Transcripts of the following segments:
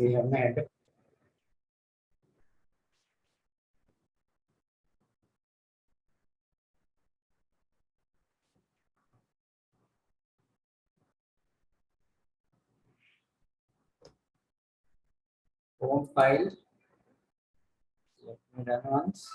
we have made. Home file. Let me run once.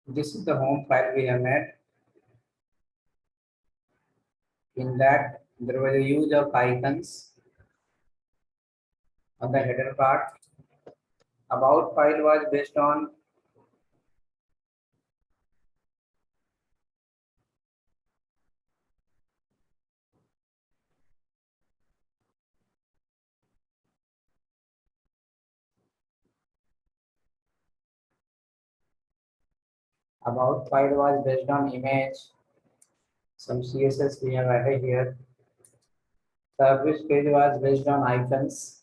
This is the home file we have made. In that, there was a use of icons on the header part. About file was based on image. Some CSS we have added here. Service page was based on icons.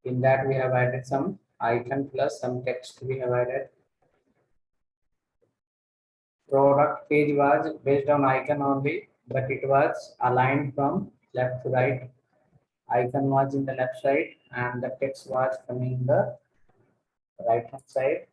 In that, we have added some icon plus some text we have added. Product page was based on icon only, but it was aligned from left to right. Icon was in the left side and the text was coming in the right hand side.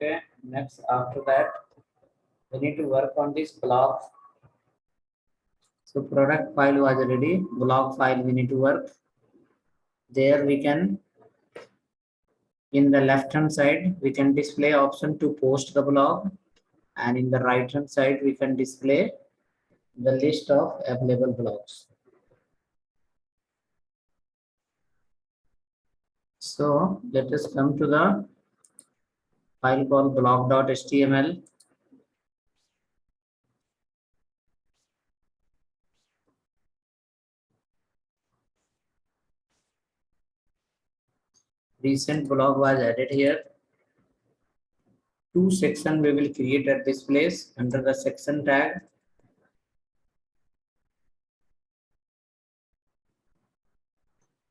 Okay, next after that, we need to work on this block. So product file was ready, block file we need to work. There we can, in the left hand side, we can display option to post the blog, and in the right hand side, we can display the list of available blogs. So let us come to the file called blog.html. Recent blog was added here. Two sections we will create at this place under the section tag.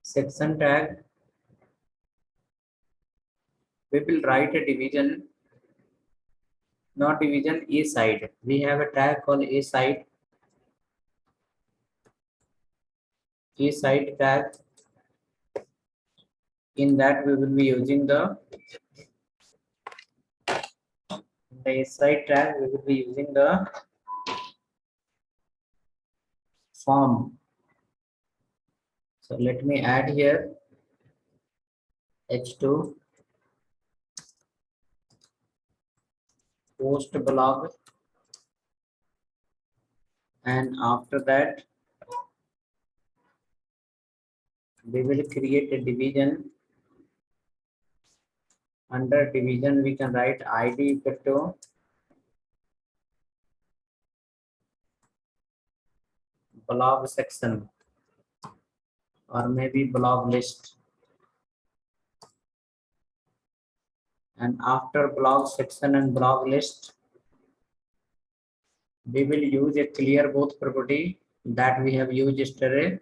Section tag. We will write a division, not division, a side. We have a tag called a side. A side tag. In that we will be using the side tag. We will be using the form. So let me add here h2 post blog, and after that we will create a division. Under division we can write id equal to blog section or maybe blog list, and after blog section and blog list we will use a clear both property that we have used yesterday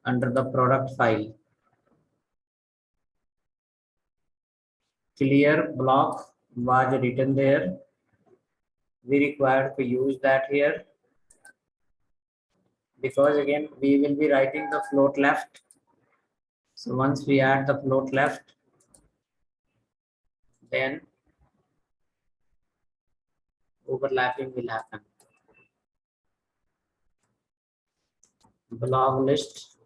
under the product file. Clear block was written there. We require to use that here because again we will be writing the float left. So once we add the float left, then overlapping will happen. Blog list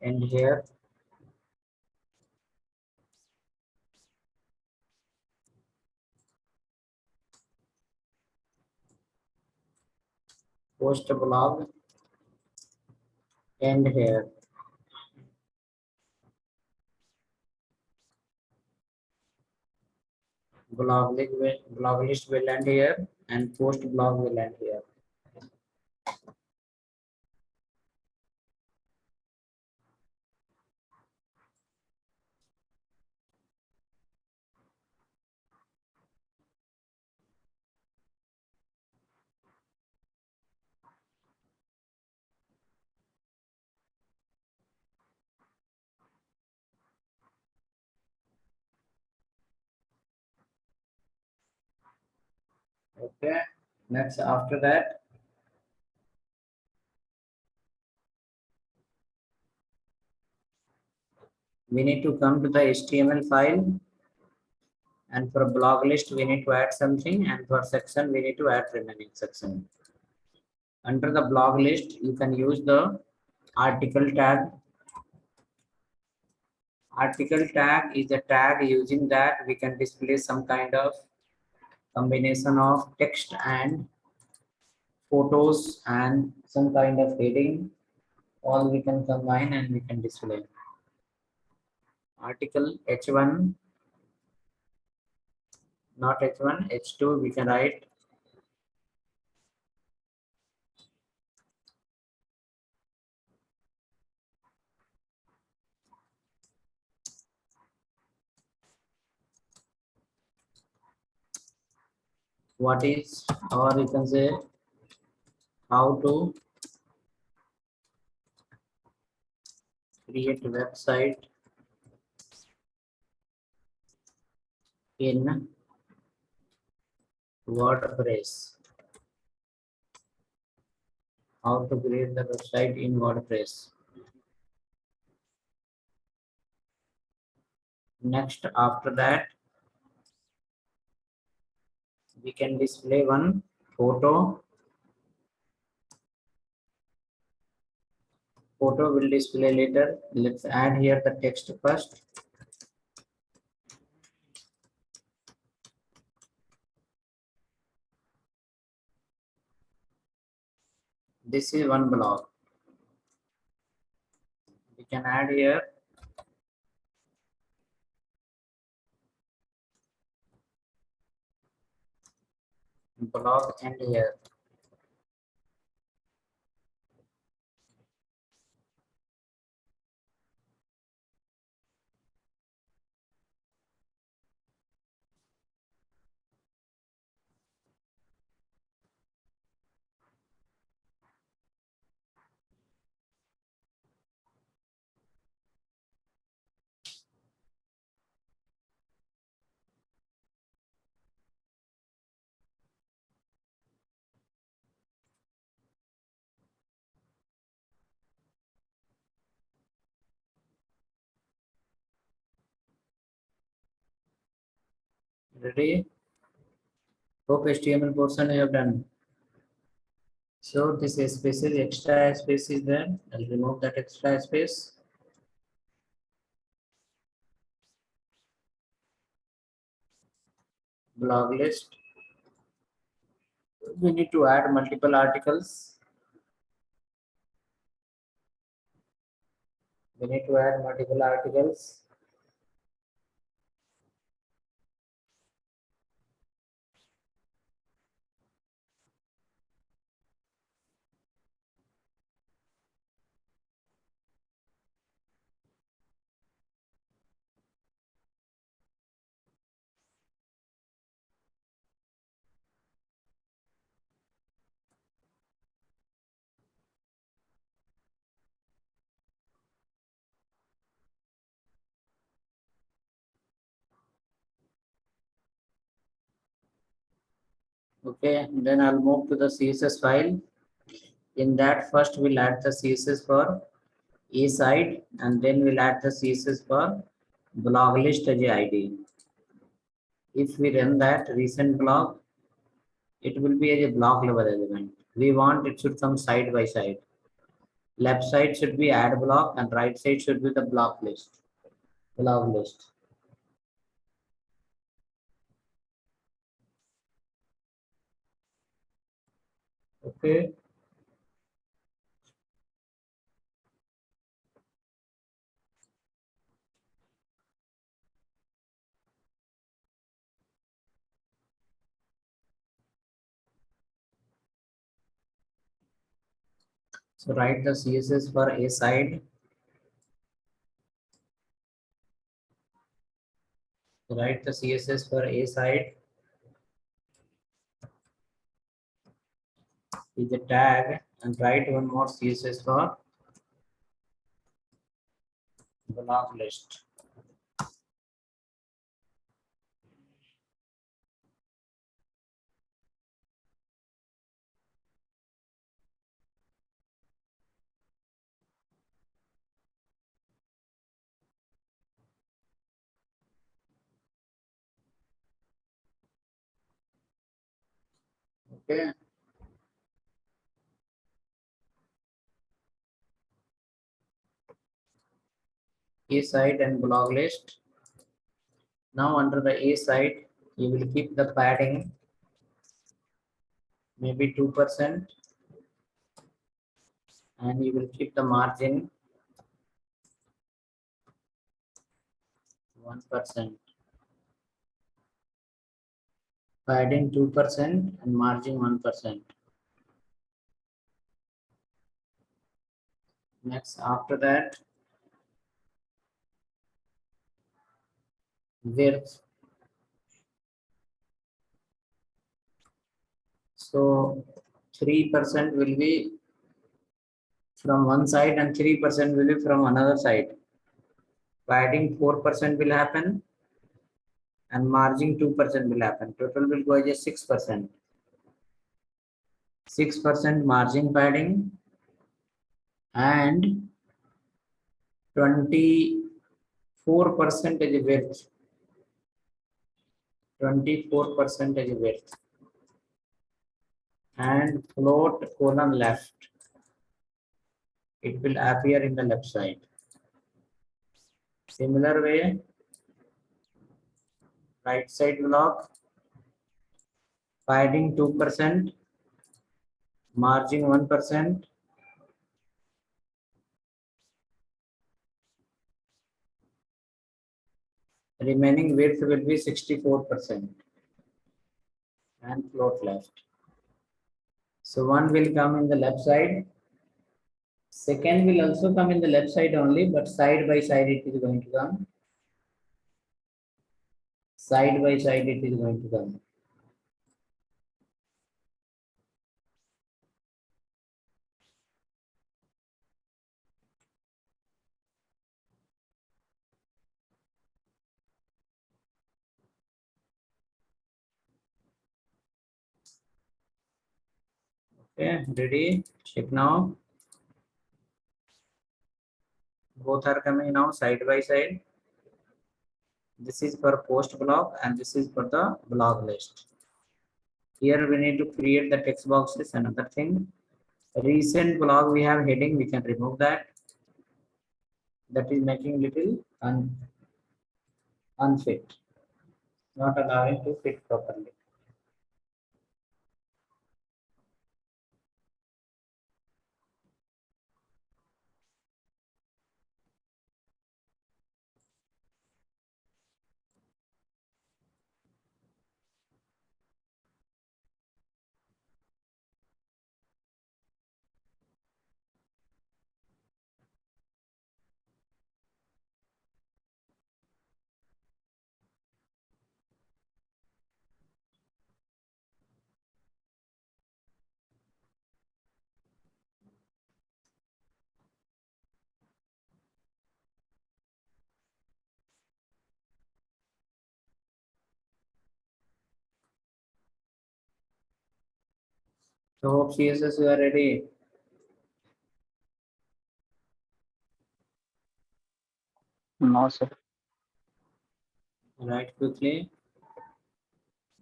and here post blog and here. blog list will end here and post blog will end here. Okay. Next, after that, we need to come to the HTML file, and for blog list we need to add something, and for section we need to add remaining section. Under the blog list, you can use the article tag. Article tag is a tag using that we can display some kind of combination of text and photos and some kind of heading. All we can combine and we can display. Article H1, not H1, H2, we can write what is, or you can say how to create a website in WordPress. How to create the website in WordPress. Next, after that, we can display one photo. Photo will display later. Let's add here the text first. This is one blog. We can add here blog and here. Ready? Hope HTML portion you have done. So this space is extra space is there. I'll remove that extra space. Blog list. We need to add multiple articles. We need to add multiple articles. Okay, then I'll move to the CSS file. In that first we'll add the CSS for A side and then we'll add the CSS for blog list as a ID. If we run that recent blog, it will be as a block level element. We want it should come side by side. Left side should be add block and right side should be the block list. Blog list. Okay. So write the CSS for A side. Write the CSS for A side with the tag and write one more CSS for block list. Okay. A side and block list. Now under the A side, you will keep the padding maybe 2% and you will keep the margin 1%. Padding 2% and margin 1%. Next, after that, width. So 3% will be from one side and 3% will be from another side. Padding 4% will happen and margin 2% will happen. Total will go as 6%. 6% margin padding and 24% width. 24% width and float column left. It will appear in the left side. Similar way, right side block, padding 2%, margin 1%, remaining width will be 64% and float left. So one will come in the left side. Second will also come in the left side only, but side by side it is going to come. Side by side it is going to come. Okay, ready? Check now. Both are coming now side by side. This is for post block and this is for the block list. Here we need to create the text boxes. Another thing, recent block we have heading, we can remove that. That is making little unfit, not allowing to fit properly. So hope CSS you are ready. No, sir. Write quickly.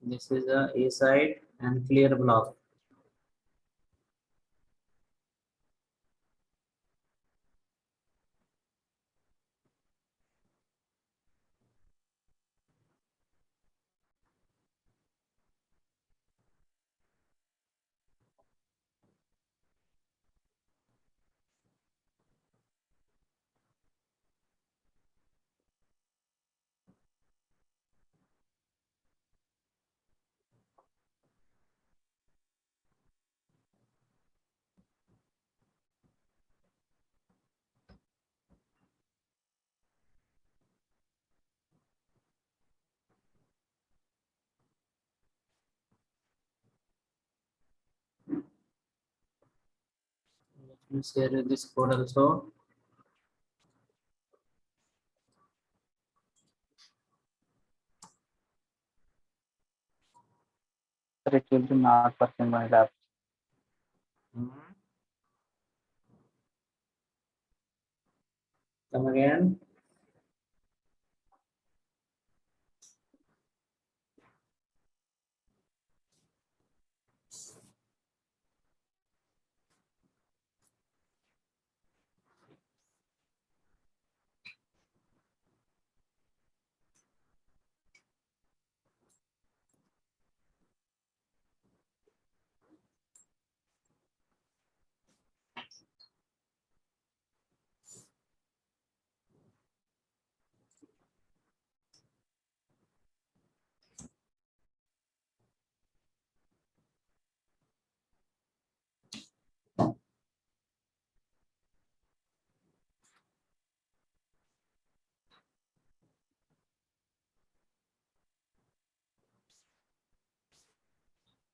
This is the A side and clear block. Let's share this code also. Sir, it will be not working my lab. Come again.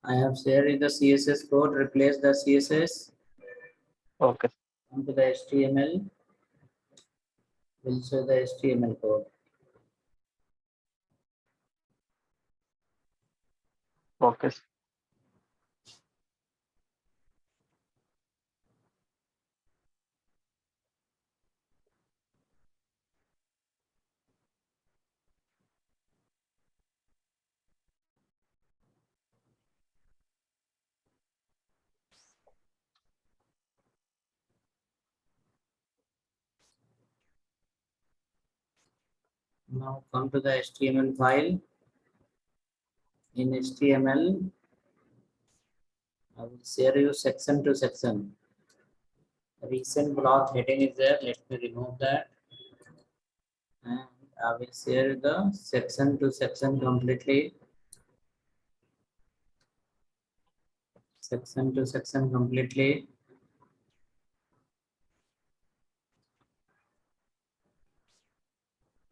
I have shared the CSS code. Replace the CSS. Okay. Come to the HTML. We'll show the HTML code. Okay. Now come to the HTML file. In HTML, I will share you section to section. Recent blog heading is there. Let me remove that. And I will share the section to section completely. Section to section completely.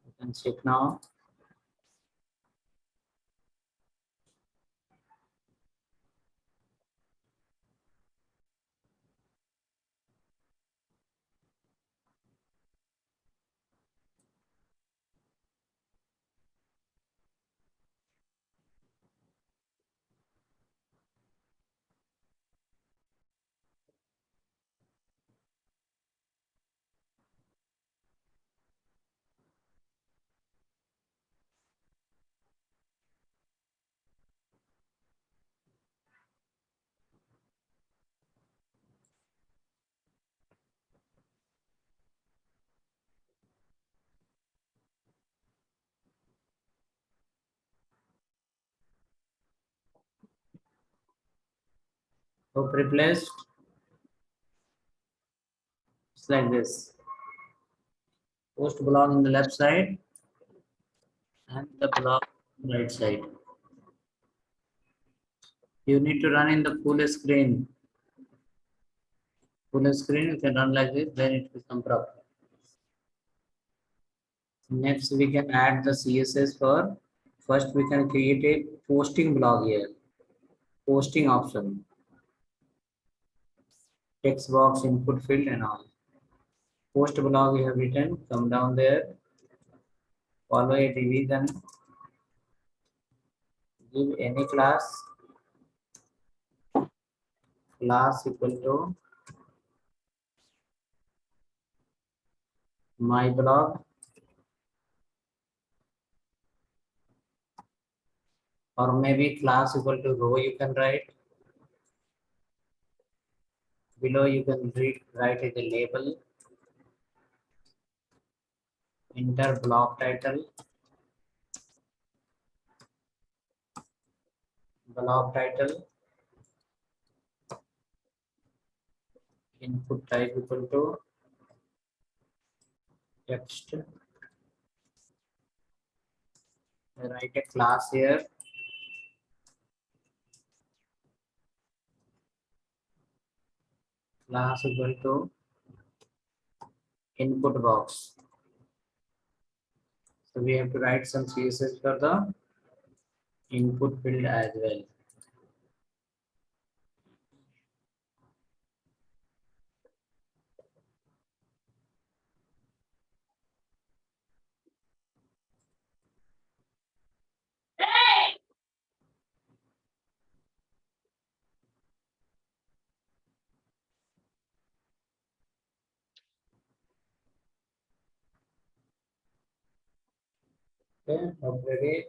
You can check now. Hope replaced. It's like this. Post blog in the left side and the blog on the right side. You need to run in the full screen. Full screen, you can run like this, then it will come proper. Next, we can add the CSS for. First, we can create a posting blog here. Posting option. Text box, input field, and all. Post blog we have written. Come down there. Follow a division. Give any class. Class equal to my blog. Or maybe class equal to row you can write. Below you can write as a label. Enter block title. Block title. Input type equal to text. Write a class here. Class equal to input box. So we have to write some CSS for the input field as well. Okay, already.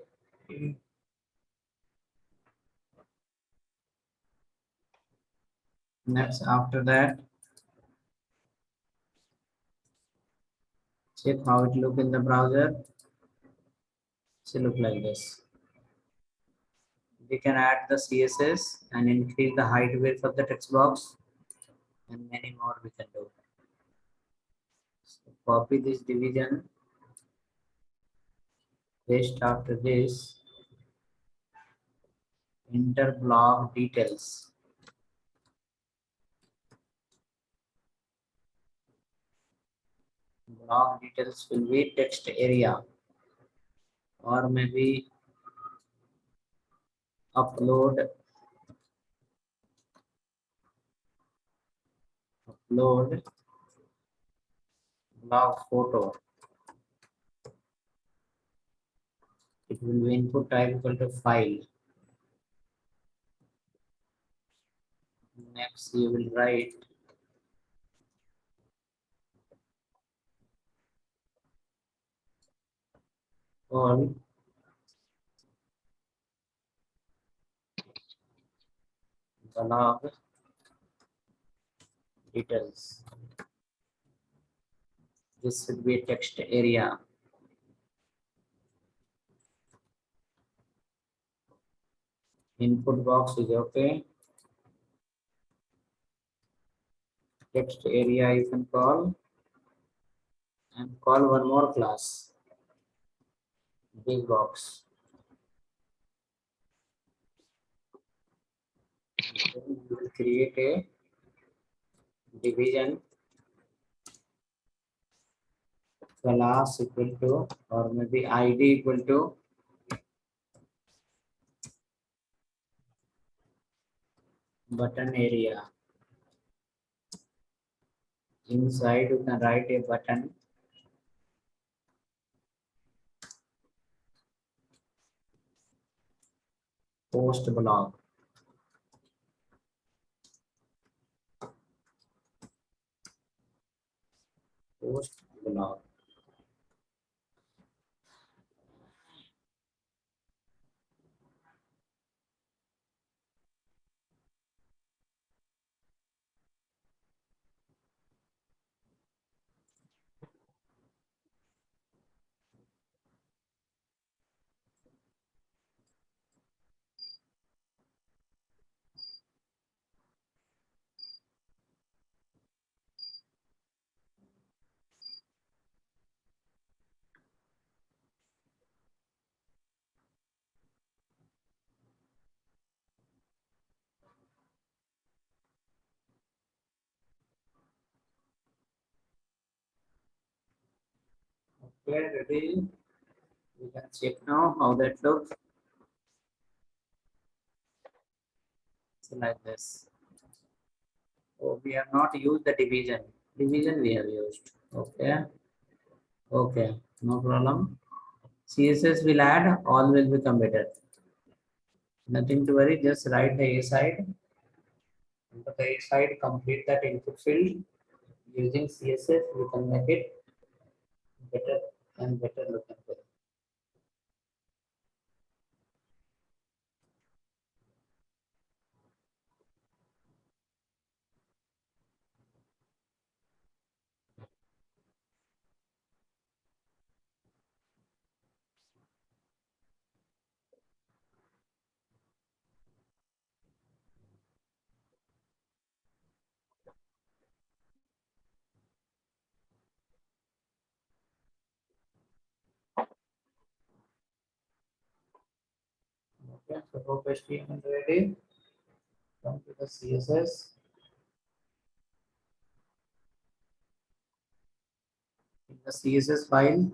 Next, after that, check how it look in the browser. It look like this. We can add the CSS and increase the height width of the text box, and many more we can do. So copy this division, paste after this, enter block details. Block details will be text area, or maybe upload block photo. It will be input type equal to file. Next, you will write all block details. This should be a text area. Input box is okay. Text area you can call, and call one more class, big box. Then you will create a division class equal to, or maybe ID equal to button area. Inside you can write a button, post block. Post block. Okay, ready? We can check now how that looks. So like this. Oh, we have not used the division. Division we have used. Okay. Okay. No problem. CSS will add, all will become better. Nothing to worry, just write the A side. And the A side, complete that input field. Using CSS, we can make it better and better looking. Okay, so hope HTML ready. Come to the CSS. In the CSS file,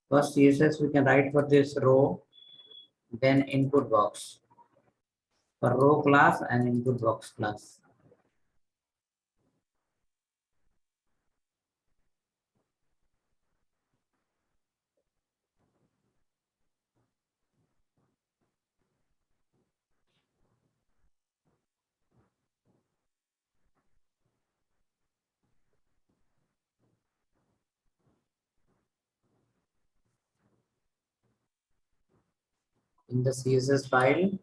first CSS we can write for this row, then input box. For row class and input box class. In the CSS file,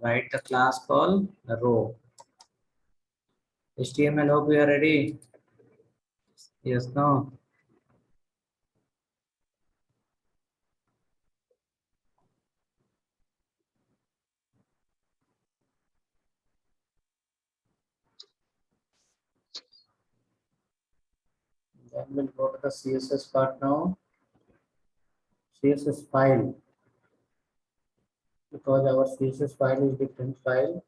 write the class called row. HTML, hope you are ready. Yes, no. Then we'll go to the CSS part now. CSS file, because our CSS file is different file.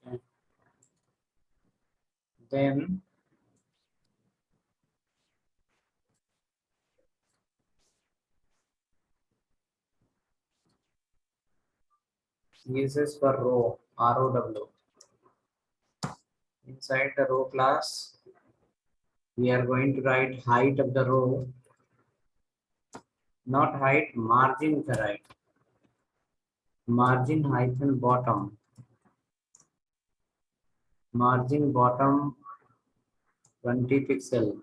Okay. Then CSS for row, ROW. Inside the row class, we are going to write height of the row, not height, margin the right. Margin hyphen bottom. Margin bottom 20 pixel.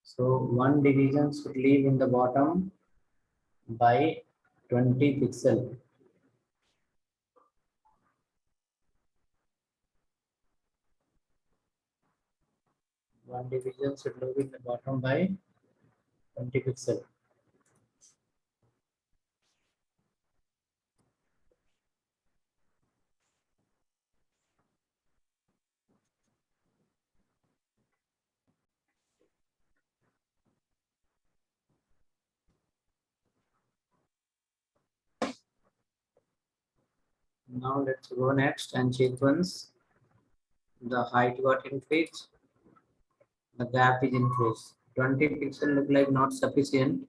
So one division should leave in the bottom by 20 pixel. One division should leave in the bottom by 20 pixel. Now let's go next and sequence. The height got increased, the gap is increased. 20 pixel look like not sufficient.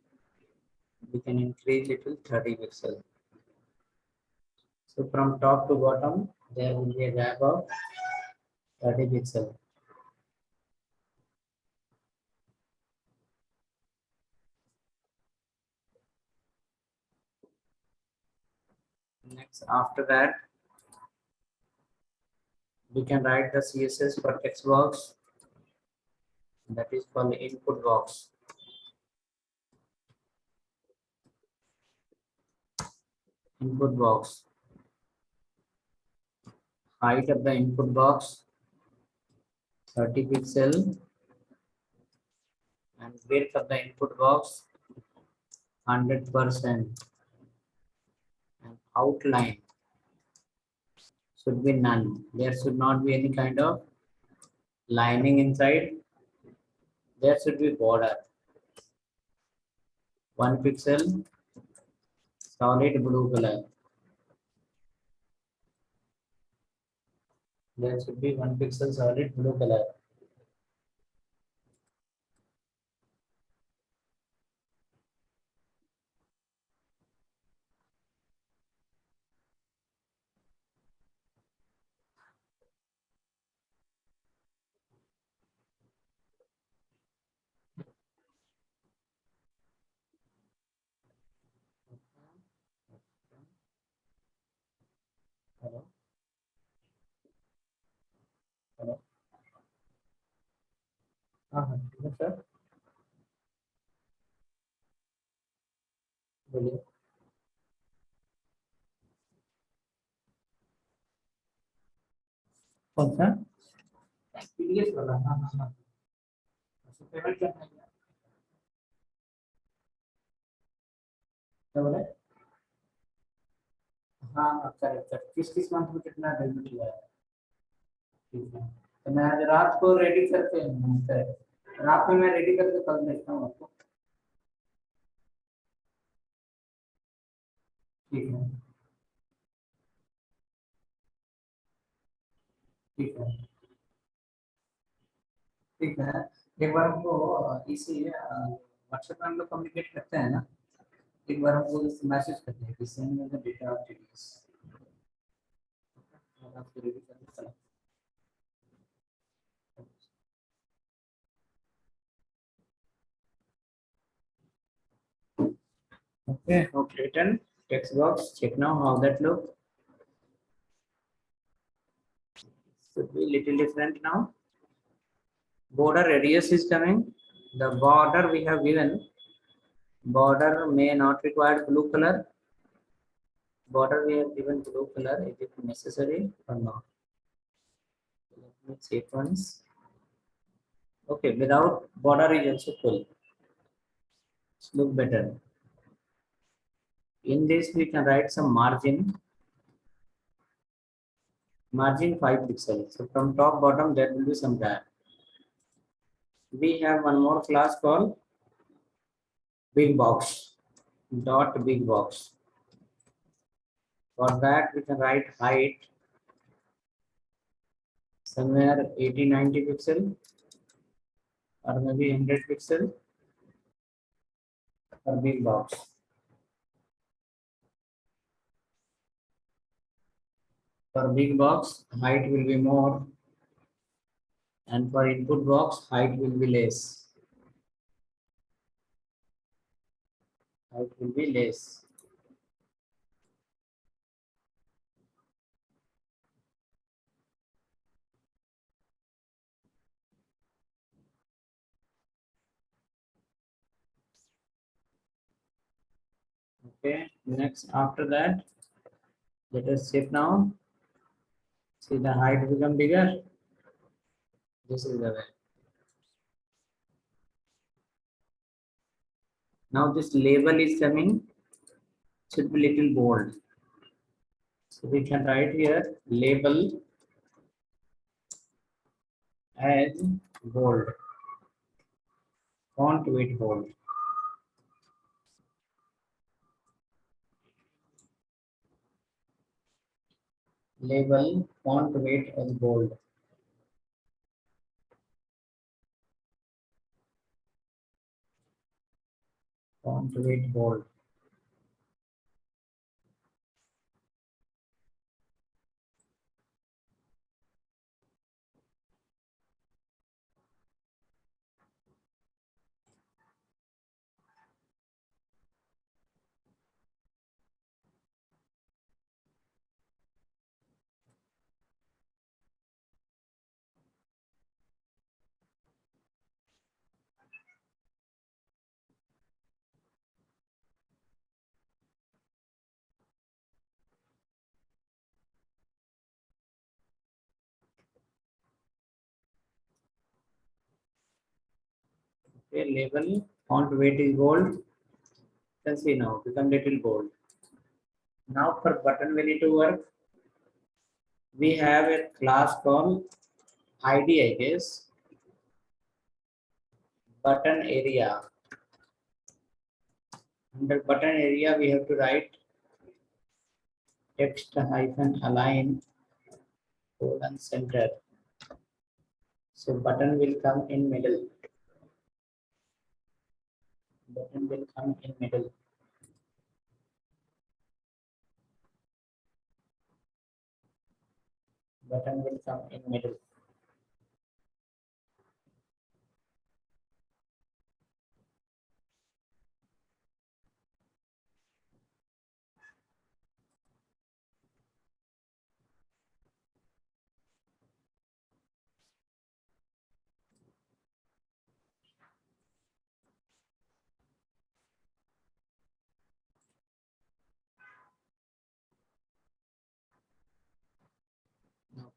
We can increase it to 30 pixel. So from top to bottom, there will be a gap of 30 pixel. Next, after that, we can write the CSS for text box. That is called input box. Input box. Height of the input box 30 pixel and width of the input box 100%. And outline should be none. There should not be any kind of lining inside. There should be border. 1 pixel solid blue color. There should be 1 pixel solid blue color. Hello? Hello? Yes, sir. बोलिए. कौन सा? PDF वाला. हाँ हाँ हाँ. उसको payment करना है क्या? क्या बोले? हाँ हाँ करेक्ट. किस किस मंथ में कितना डेबिट हुआ है? ठीक है. तो मैं आज रात को रेडी करके रात में मैं रेडी करके कल भेजता हूँ आपको. ठीक है. ठीक है. ठीक है. एक बार हमको इसी व्हाट्सएप में हम लोग कम्युनिकेट करते हैं ना. एक बार हमको मैसेज करते हैं कि send me the data of details. Okay, hope written. Text box. Check now how that look. Should be little different now. Border radius is coming. The border we have given. Border may not require blue color. Border we have given blue color. Is it necessary or not? Let me check once. Okay, without border is also full. It's look better. In this we can write some margin. Margin 5 pixels. So from top bottom there will be some gap. We have one more class called big box. Dot big box. For that we can write height somewhere 80-90 pixel or maybe 100 pixel for big box. For big box height will be more, and for input box height will be less. Height will be less. Okay, next after that, let us check now. See the height become bigger. This is the way. Now this label is coming, should be little bold. So we can write here label as bold. Font weight bold. Label font weight as bold. Font weight bold. Okay, label font weight is bold. You can see now become little bold. Now for button we need to work. We have a class called ID, I guess. Button area. Under button area we have to write text hyphen align colon center. So button will come in middle. Button will come in middle. Button will come in middle.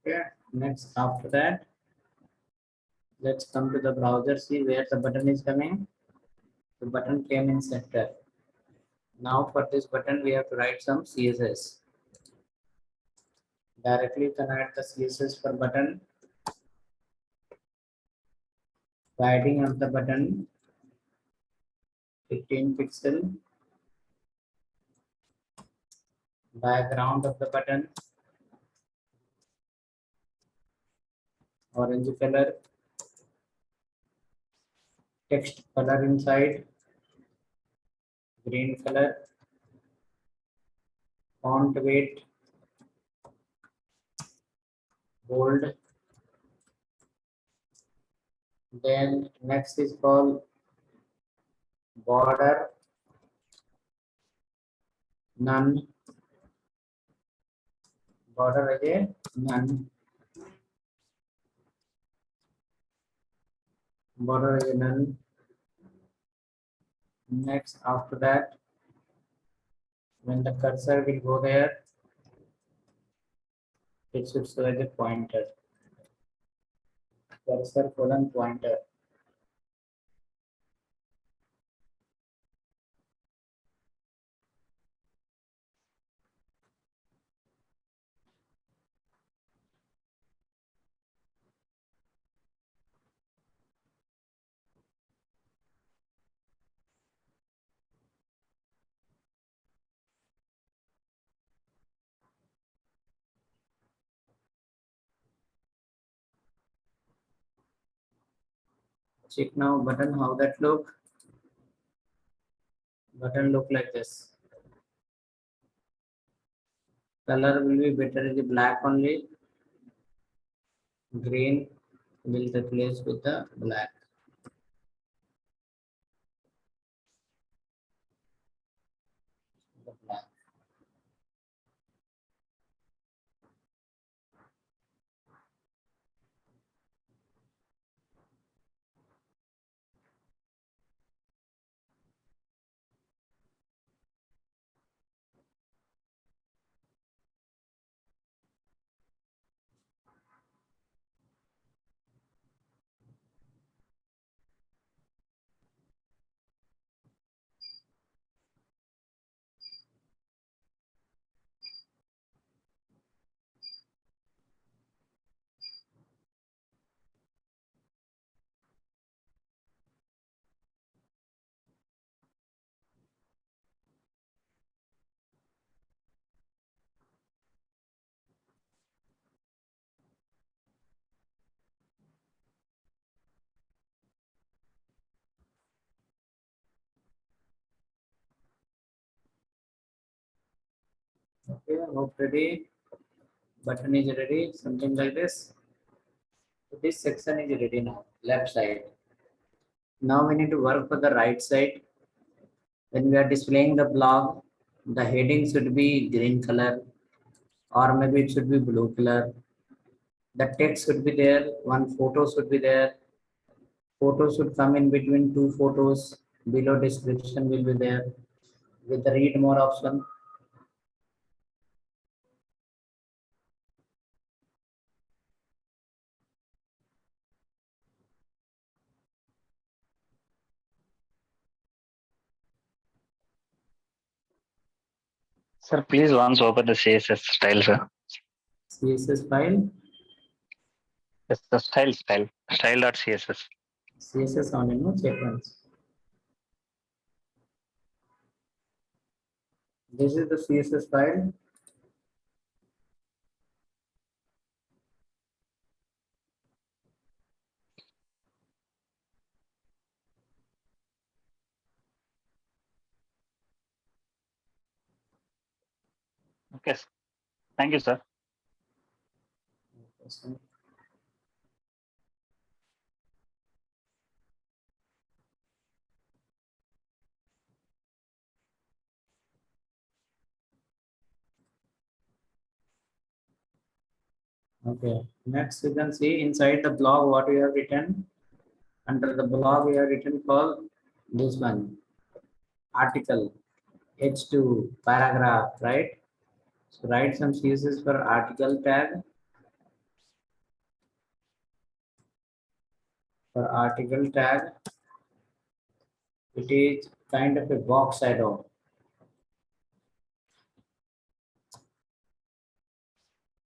Okay. Next after that, let's come to the browser. See where the button is coming. The button came in center. Now for this button we have to write some CSS. Directly connect the CSS for button. Padding of the button 15 pixel. Background of the button orange color. Text color inside green color. Font weight bold. Then next is called border, none. Border again, none. Border again, none. Next, after that, when the cursor will go there, it should show as a pointer. Cursor colon pointer. Check now button how that look. Button look like this. Color will be better in the black only. Green will replace with the black. The black. Okay, hope ready. Button is ready. Something like this. So this section is ready now. Left side. Now we need to work for the right side. When we are displaying the blog, the heading should be green color, or maybe it should be blue color. The text should be there. One photo should be there. Photo should come in between two photos. Below description will be there with the read more option. Sir, please once open the CSS style, sir. CSS file. Yes, the style.css. CSS only, no, check once. This is the CSS file. Okay, sir. Thank you, sir. Okay. Next, you can see inside the blog what we have written. Under the blog, we have written called this one article H2 paragraph, right? So write some CSS for article tag. For article tag, it is kind of a box shadow.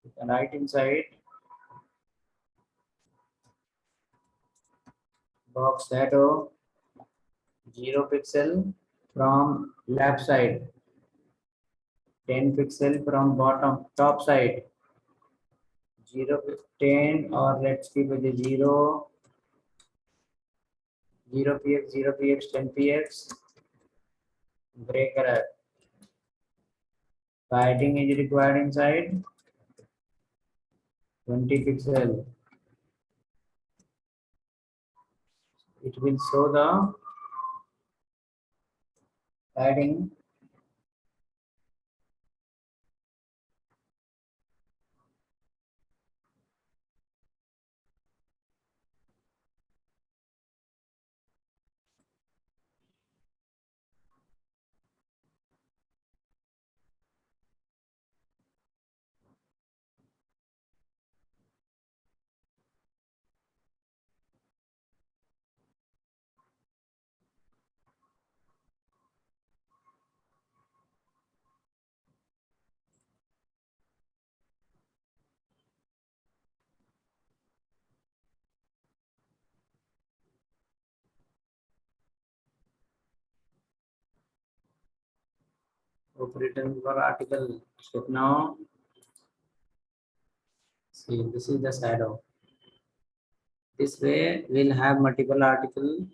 You can write inside box shadow 0 pixel from left side, 10 pixel from bottom top side, 0 10, or let's keep it 0 0px 0px 10px gray color. Padding is required inside 20 pixel. It will show the padding. Of written for article. So now, see, this is the shadow. This way, we'll have multiple article.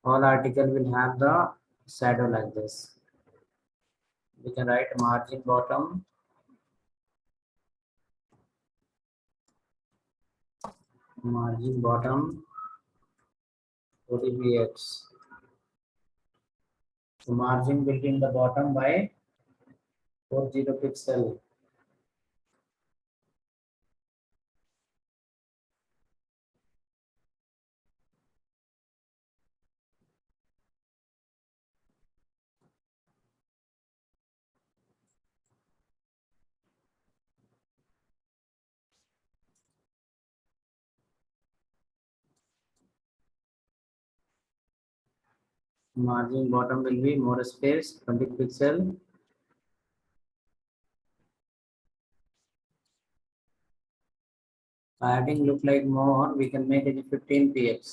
All article will have the shadow like this. We can write margin bottom, margin bottom, ODBX. So margin will be in the bottom by 40 pixel. Margin bottom will be more space, 20 pixel. Padding look like more, we can make it 15 px.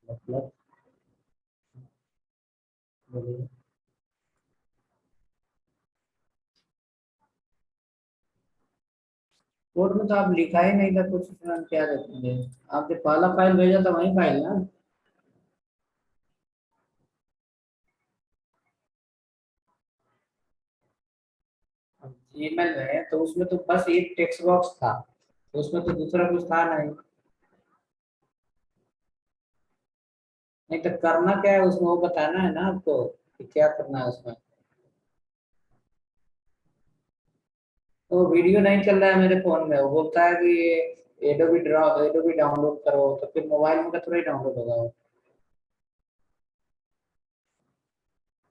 मतलब बोलिए। Code में तो आप लिखा ही नहीं था कुछ, इसमें हम क्या रखेंगे? आपने पहला फाइल भेजा था वही फाइल ना? जीमेल में तो उसमें तो बस एक टेक्स्ट बॉक्स था, तो उसमें तो दूसरा कुछ था नहीं। नहीं तो करना क्या है उसमें, वो बताना है ना आपको कि क्या करना है उसमें। तो वीडियो नहीं चल रहा है मेरे फोन में, वो बोलता है कि एडोबी डाउनलोड करो, तो फिर मोबाइल में थोड़ा ही डाउनलोड होगा वो।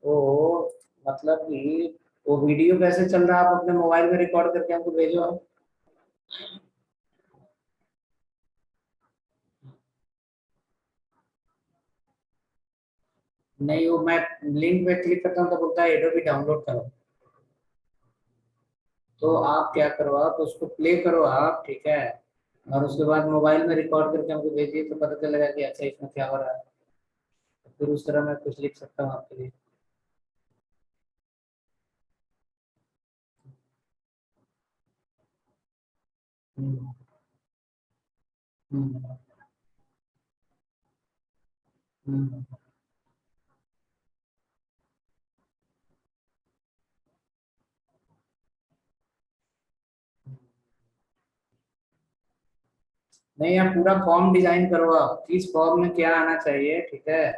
तो मतलब कि वो वीडियो कैसे चल रहा है, आप अपने मोबाइल में रिकॉर्ड करके हमको भेजो आप। नहीं, वो मैं लिंक पे क्लिक करता हूँ तो बोलता है एडोबी डाउनलोड करो। तो आप क्या करो, आप उसको प्ले करो आप, ठीक है, और उसके बाद मोबाइल में रिकॉर्ड करके हमको भेजिए, तो पता चलेगा कि अच्छा इसमें क्या हो रहा है। तो फिर उस तरह मैं कुछ लिख सकता हूँ आपके लिए। हम्म, हम्म, हम्म। नहीं, आप पूरा फॉर्म डिजाइन करो, आप किस फॉर्म में क्या आना चाहिए, ठीक है,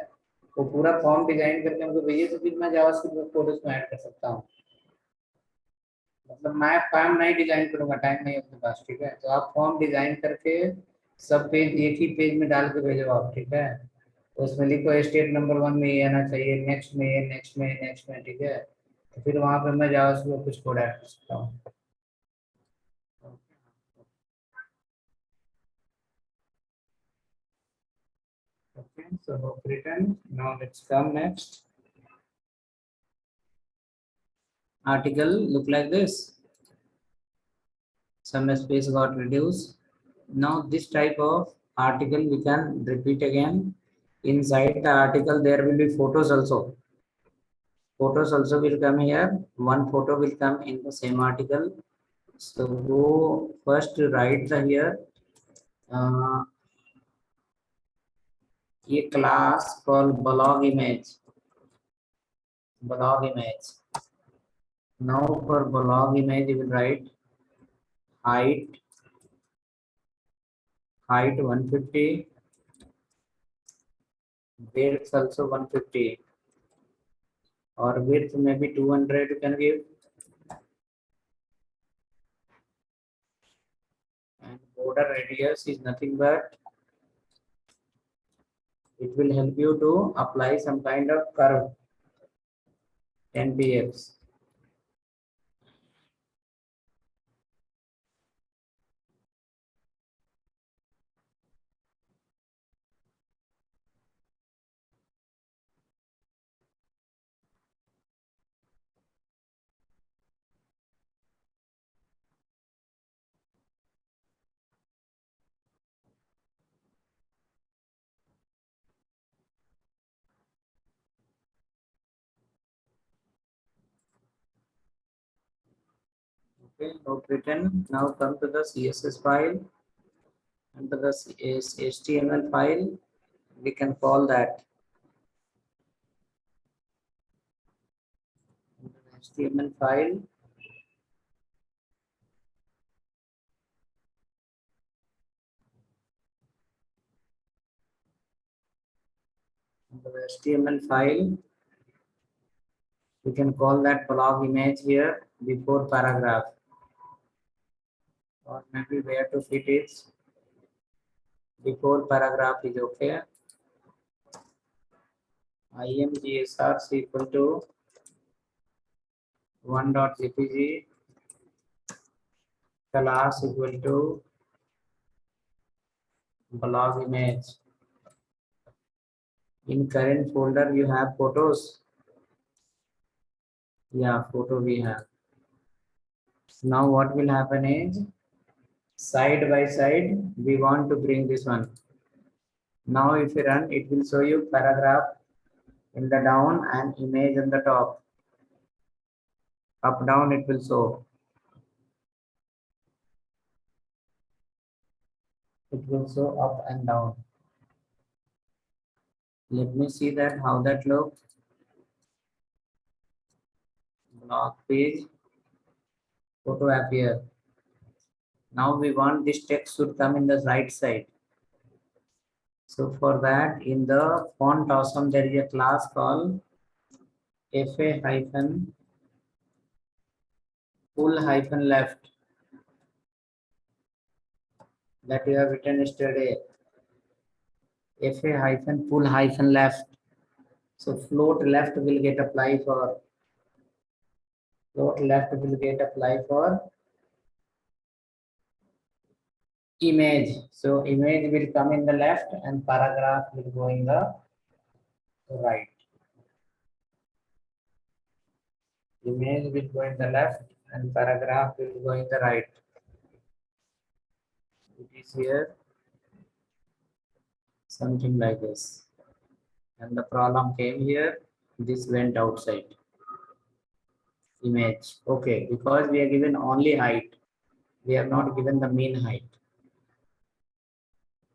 वो पूरा फॉर्म डिजाइन करके हमको भेजिए, तो फिर मैं जावास्क्रिप्ट कोड उसमें ऐड कर सकता हूँ। मतलब मैं फॉर्म नहीं डिजाइन करूंगा, टाइम नहीं है अपने पास, ठीक है, तो आप फॉर्म डिजाइन करके सब पेज एक ही पेज में डाल के भेजो आप, ठीक है। तो उसमें लिखो स्टेट नंबर 1 में ये आना चाहिए, नेक्स्ट में ये, नेक्स्ट में, नेक्स्ट में, ठीक है। तो फिर वहां पे मैं जावास्क्रिप्ट कुछ कोड ऐड कर सकता हूँ। Okay, so written. Now let's come next. article look like this. Some space got reduced. Now this type of article we can repeat again. Inside the article there will be photos also. Photos also will come here. One photo will come in the same article. So go first to write the here a class called blog image. Blog image. Now for blog image you will write height 150, width also 150, or width maybe 200 you can give, and border radius is nothing but it will help you to apply some kind of curve 10 px. Okay, note written. Now come to the css file. Under the HTML file we can call that HTML file. Under the HTML file we can call that blog image here before paragraph, or maybe where to fit it before paragraph is okay. imgsr is equal to 1.jpg class equal to blog image. In current folder you have photos. Yeah, photo we have. Now what will happen is side by side we want to bring this one. Now if you run it will show you paragraph in the down and image on the top. Up down it will show. It will show up and down. Let me see that how that looks. Blog page, photo appear. Now we want this text should come in the right side. So for that in the font awesome there is a class called fa hyphen pull hyphen left that you have written yesterday. fa hyphen pull hyphen left. So float left will get apply for image. So image will come in the left and paragraph will go in the right. Image will go in the left and paragraph will go in the right. It is here something like this. And the problem came here. This went outside. Image. Okay, because we are given only height. We are not given the mean height.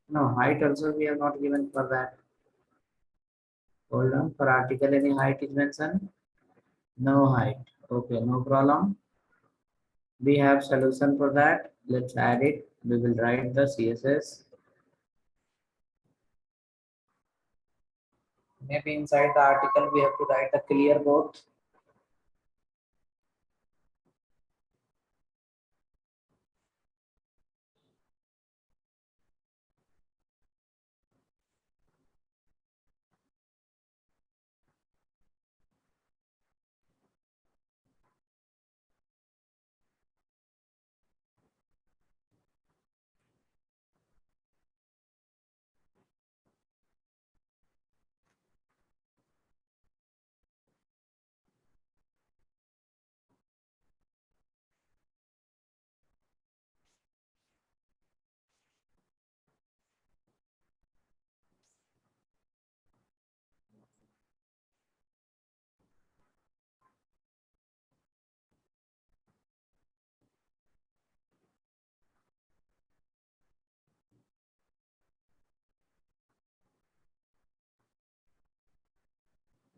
No, height also we are not given for that. Hold on. For article any height is mentioned? No height. Okay, no problem. We have solution for that. Let's add it. We will write the CSS. Maybe inside the article we have to write a clear both.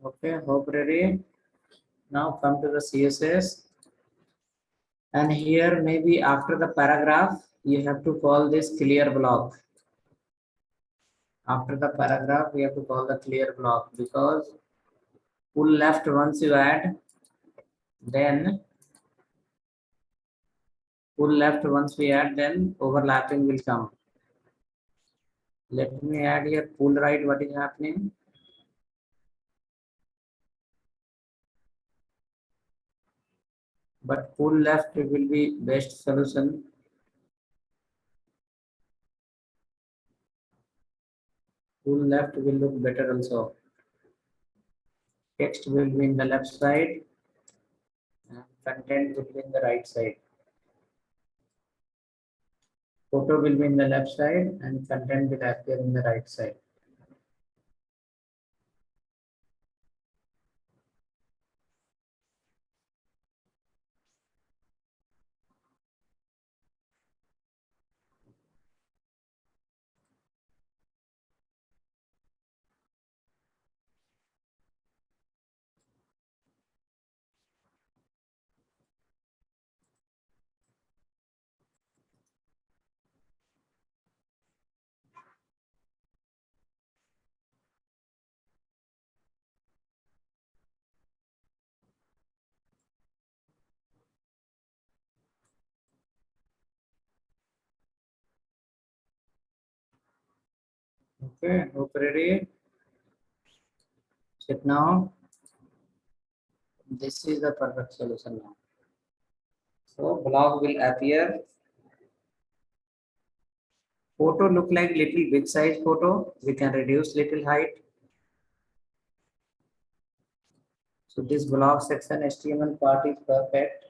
Okay, hope ready. Now come to the CSS, and here maybe after the paragraph you have to call this clear block. After the paragraph we have to call the clear block, because pull left once you add, then pull left once we add, then overlapping will come. Let me add here pull right. What is happening? But pull left will be best solution. Pull left will look better also. Text will be in the left side and content will be in the right side. Photo will be in the left side and content will appear in the right side. Okay, hope ready. Check now. This is the perfect solution now. So blog will appear. Photo look like little big size photo. We can reduce little height. So this blog section HTML part is perfect.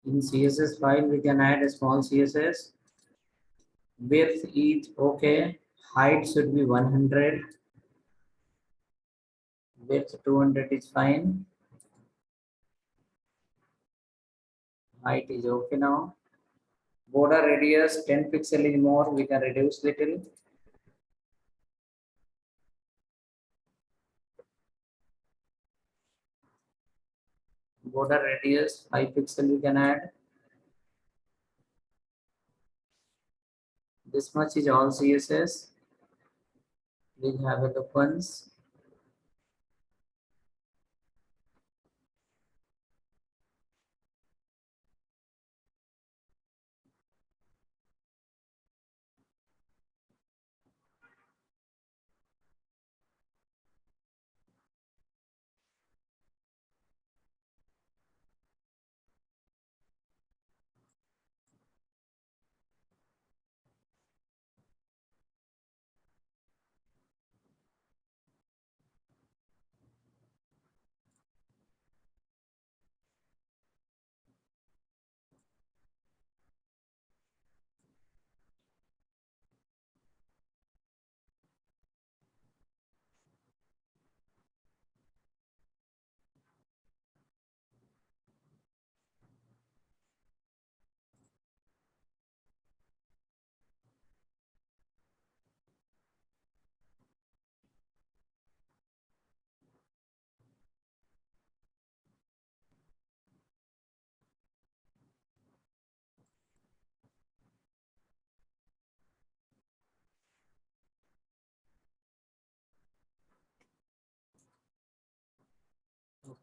In CSS file, we can add a small CSS. Width is okay. Height should be 100. Width 200 is fine. Height is okay now. Border radius 10 pixel is more. We can reduce little. Border radius 5 pixel we can add. This much is all CSS. We have a look once.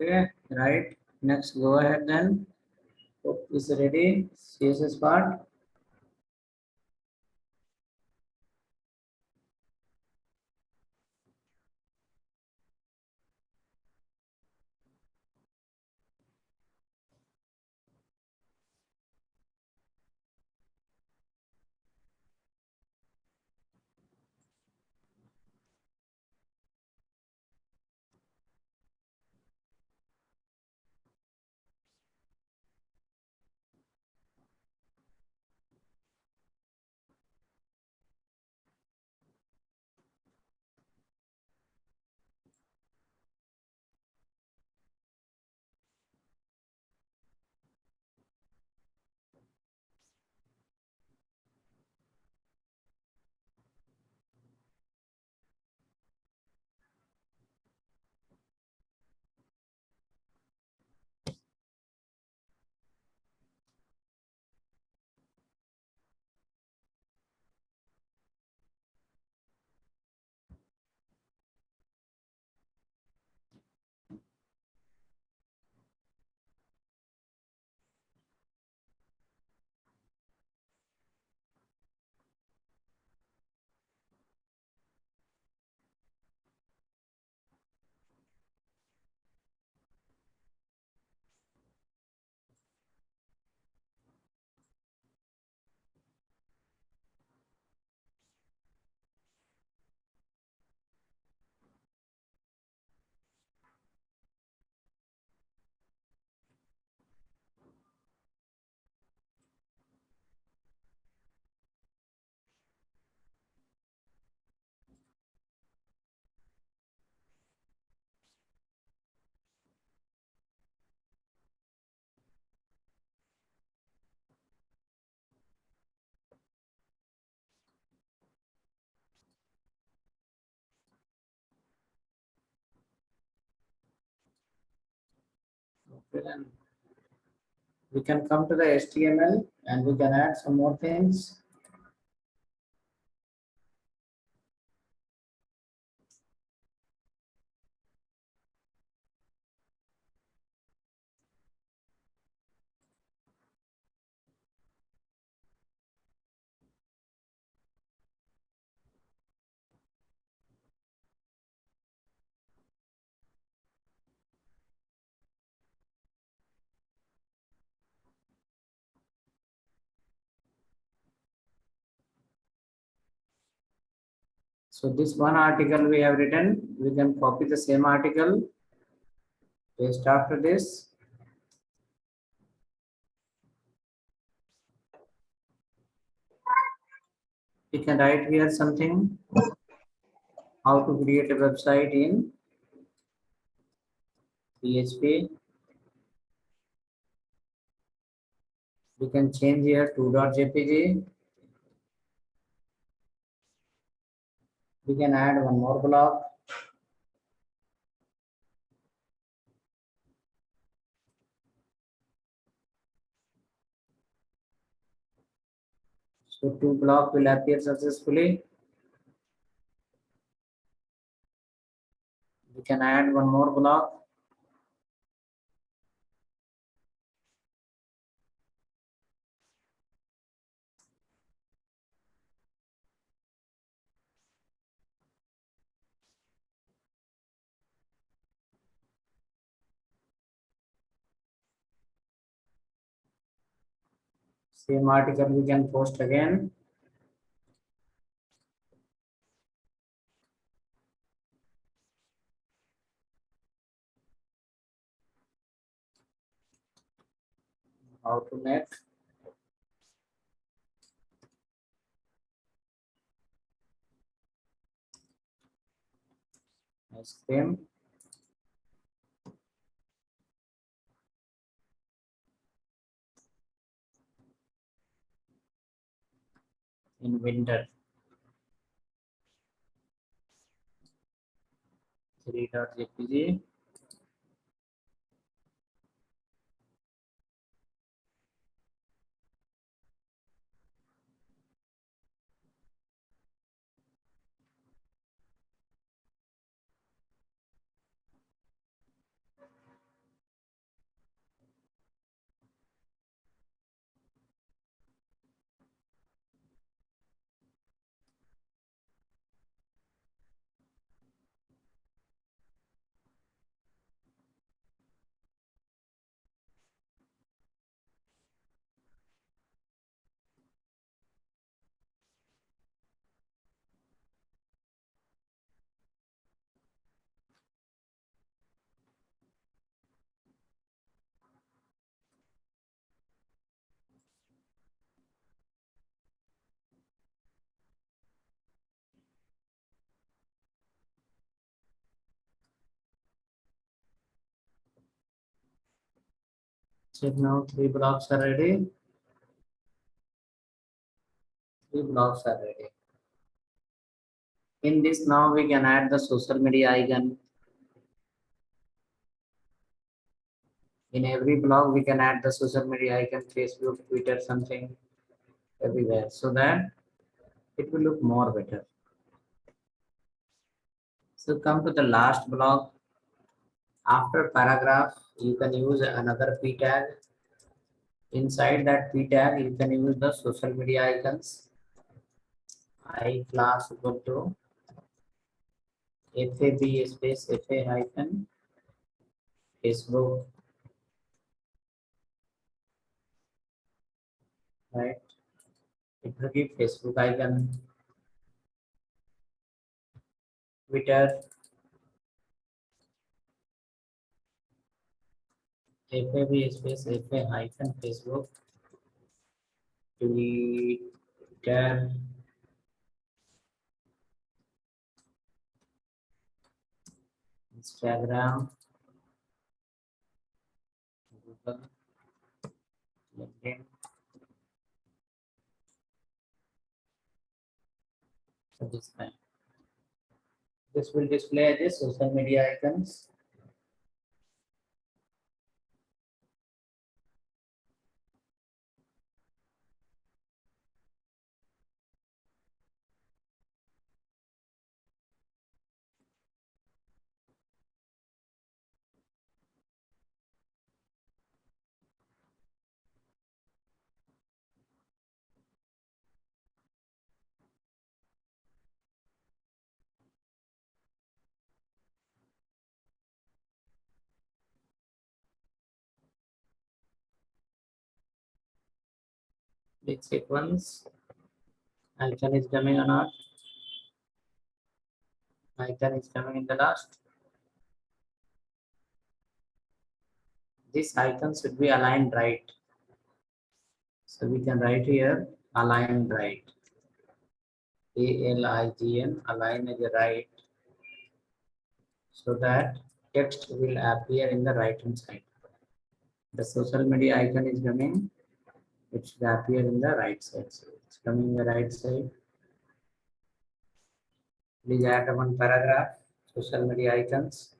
Okay, right. Next, go ahead then. Hope is ready. CSS part. then we can come to the HTML and we can add some more things. So this one article we have written, we can copy the same article, paste after this. We can write here something, how to create a website in PHP. We can change here to.jpg. We can add one more block. So two block will appear successfully. We can add one more block. Same article we can post again. How to make ice cream. In winter. 3.jpg. Check now, three blocks are ready. Three blocks are ready. In this now we can add the social media icon. In every block we can add the social media icon, Facebook, Twitter, something everywhere, so that it will look more better. So come to the last block. After paragraph, you can use another p tag. Inside that p tag, you can use the social media icons. I class equal to fab space fa hyphen Facebook, right? It will give Facebook icon, Twitter, fab space fa hyphen Facebook, Twitter, Instagram, Google, LinkedIn. So this kind. This will display the social media icons. Please check once. Icon is coming or not. Icon is coming in the last. This icon should be aligned right. So we can write here align right. ALIGN, align is right, so that text will appear in the right hand side. The social media icon is coming, it should appear in the right side. So it's coming in the right side. Please add one paragraph, social media icons.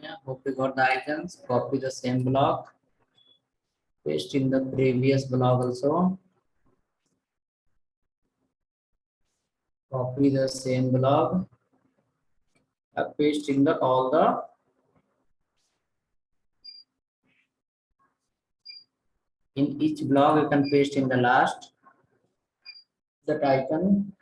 Yeah, hope you got the icons. Copy the same block, paste in the previous block also. Copy the same block, paste in the all the in each block you can paste in the last that icon.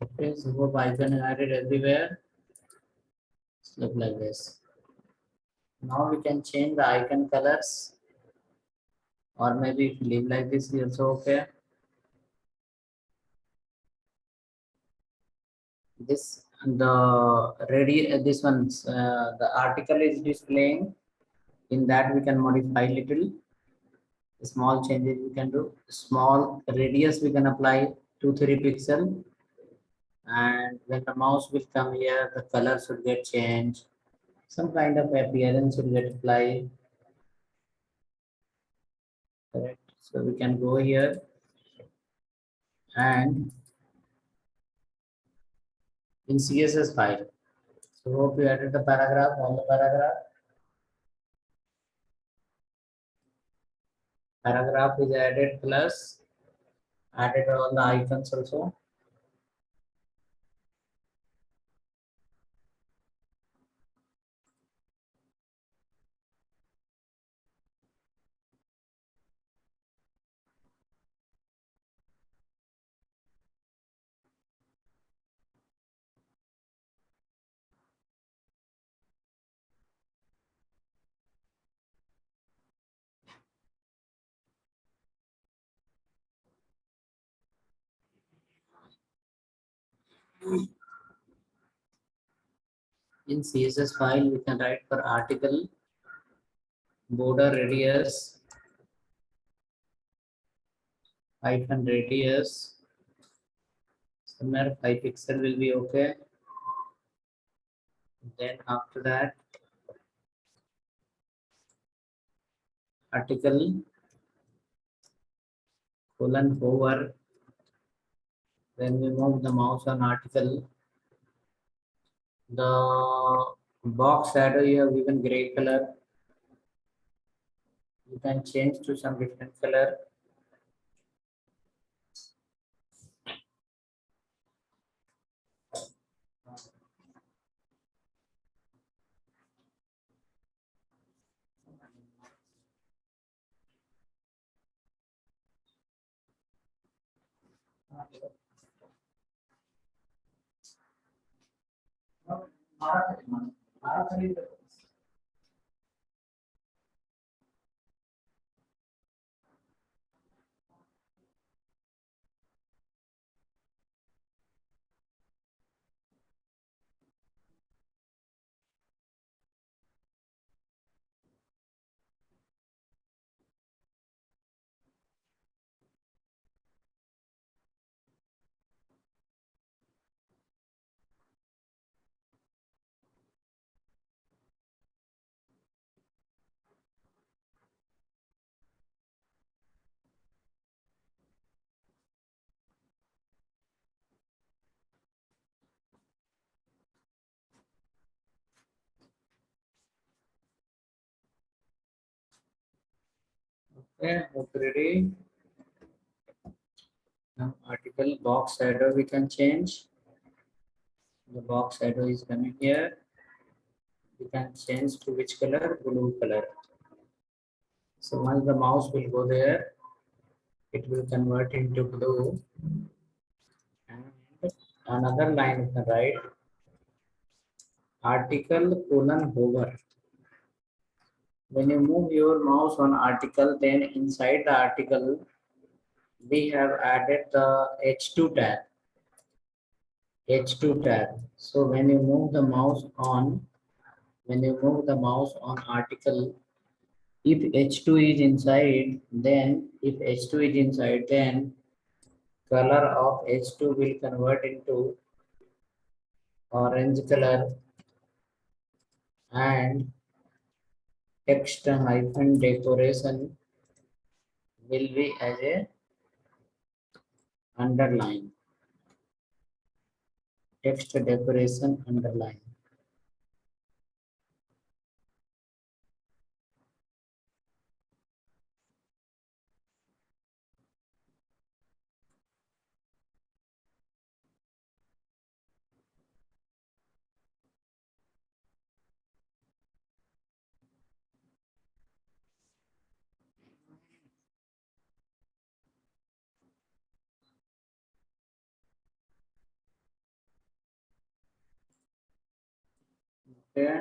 Okay, so hope icon is added everywhere. It's look like this. Now we can change the icon colors, or maybe if you leave like this, is also okay. This this one's the article is displaying. In that we can modify little small changes we can do. Small radius we can apply 2-3 pixel, and when the mouse will come here, the color should get changed. Some kind of appearance should get applied. Correct. So we can go here and in CSS file. So hope you added the paragraph, all the paragraph. Paragraph is added plus added all the icons also. In CSS file, we can write for article, border radius, hyphen radius, somewhere 5 pixel will be okay. Then after that, article colon hover. When we move the mouse on article, the box shadow you have given gray color. You can change to some different color. Okay, hope ready. Now article box shadow we can change. The box shadow is coming here. We can change to which color? Blue color. So once the mouse will go there, it will convert into blue. And another line you can write article colon hover. When you move your mouse on article, then inside the article we have added the H2 tab. H2 tab. So when you move the mouse on, article, if H2 is inside, then color of H2 will convert into orange color and text hyphen decoration will be as a underline. Text decoration underline. Okay.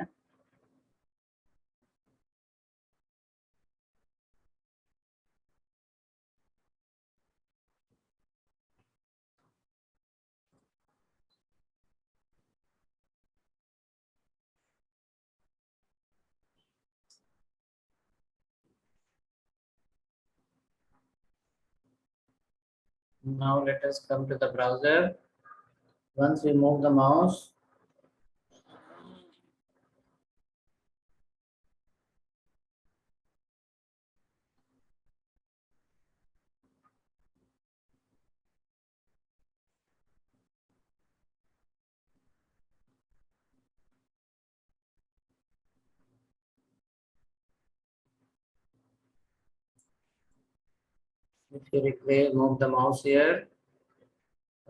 Now let us come to the browser. Once we move the mouse, if you move the mouse here,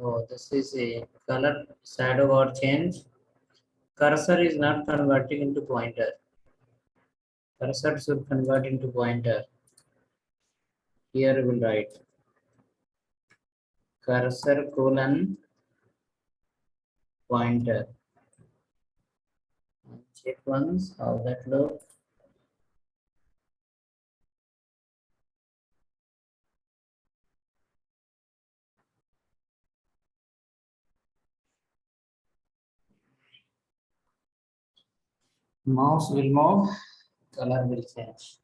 oh, this is a color shadow or change. Cursor is not converting into pointer. Cursor should convert into pointer. Here we will write cursor colon pointer. Check once how that looks. Mouse will move, color will change.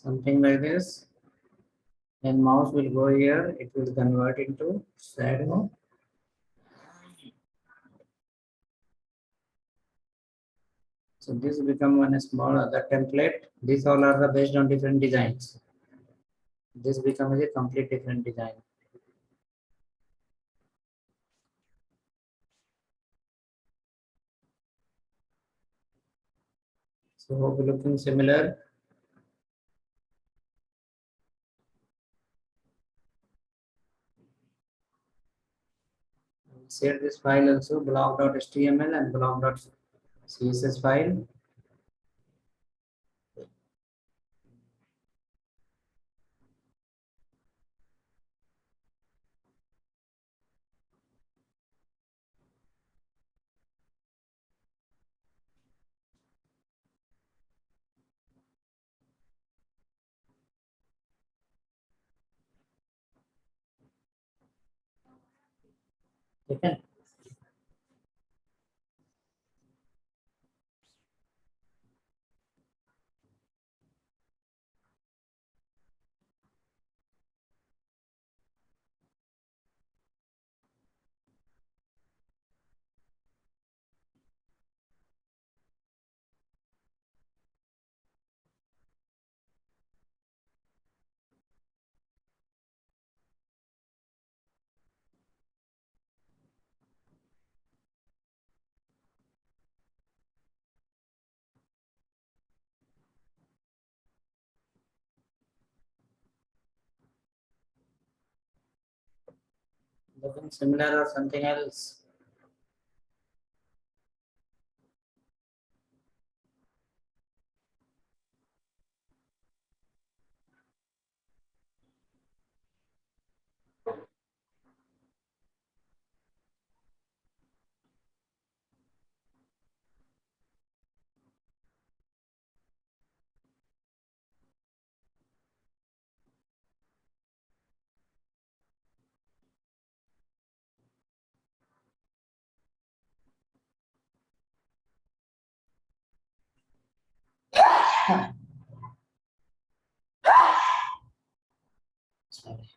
something like this. And mouse will go here, it will convert into shadow. So this become one small other template. These all are the based on different designs. This becomes a complete different design. So hope looking similar. Share this file also, block.html and block.css file. Okay. Looking similar or something else. Sorry.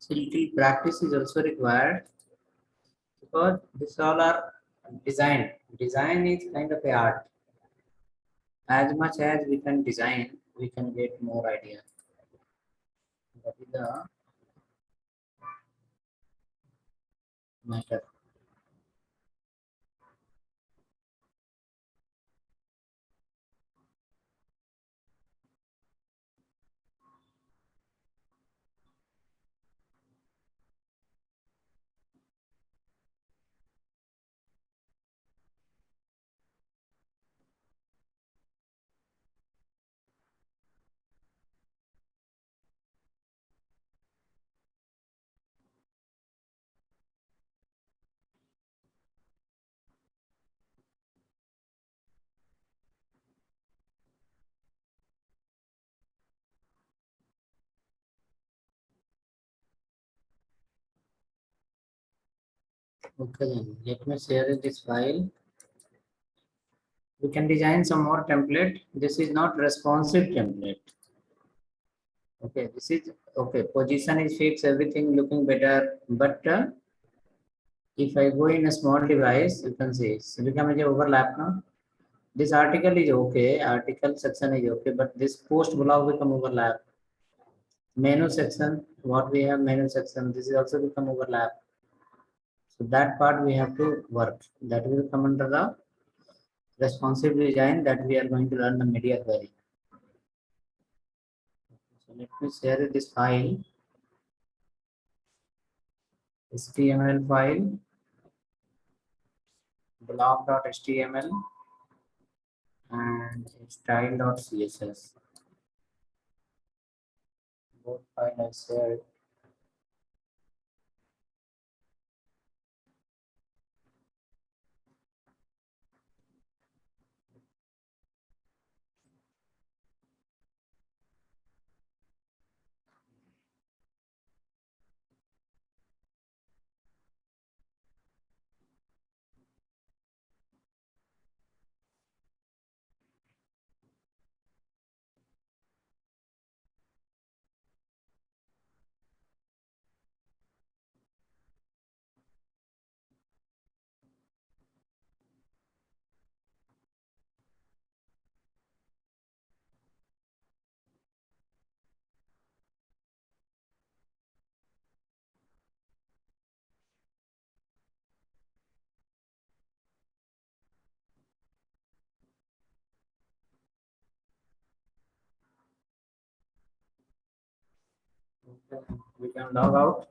So little practice is also required because this all are design. Design is kind of a art. As much as we can design, we can get more idea. That is the matter. Okay, then let me share this file. We can design some more template. This is not responsive template. Okay, this is okay. Position is fixed, everything looking better. But if I go in a small device, you can see it's become a overlap now. This article is okay, article section is okay, but this post block become overlap. Menu section, what we have menu section, this is also become overlap. So that part we have to work. That will come under the responsive design that we are going to run the media query. So let me share this file, HTML file, block.html and style.css. Both files I shared. we can log out.